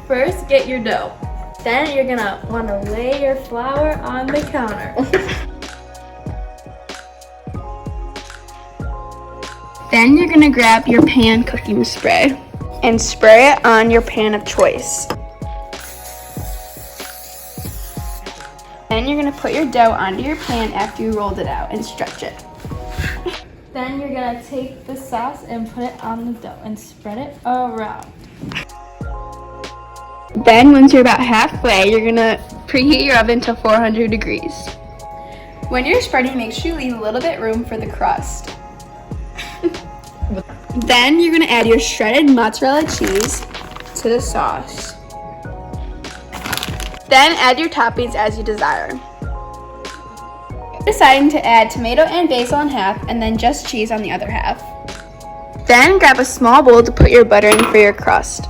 First, get your dough. Then you're gonna want to lay your flour on the counter. Then you're gonna grab your pan cooking spray and spray it on your pan of choice. Then you're gonna put your dough onto your pan after you rolled it out and stretch it. Then you're gonna take the sauce and put it on the dough and spread it around. Then once you're about halfway, you're gonna preheat your oven to 400 degrees. When you're spreading, make sure you leave a little bit room for the crust. Then you're gonna add your shredded mozzarella cheese to the sauce. Then add your toppings as you desire. Deciding to add tomato and basil in half and then just cheese on the other half. Then grab a small bowl to put your butter in for your crust.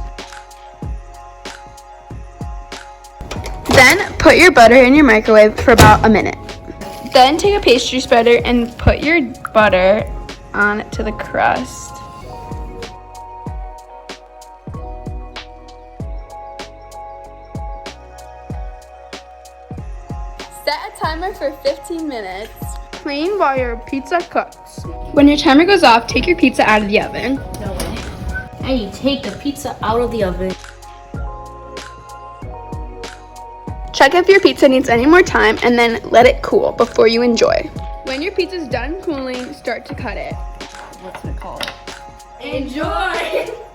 Then put your butter in your microwave for about a minute. Then take a pastry spreader and put your butter on it to the crust. Set a timer for 15 minutes. Clean while your pizza cooks. When your timer goes off, take your pizza out of the oven. No way. How do you take the pizza out of the oven? Check if your pizza needs any more time and then let it cool before you enjoy. When your pizza's done cooling, start to cut it. What's it called? Enjoy!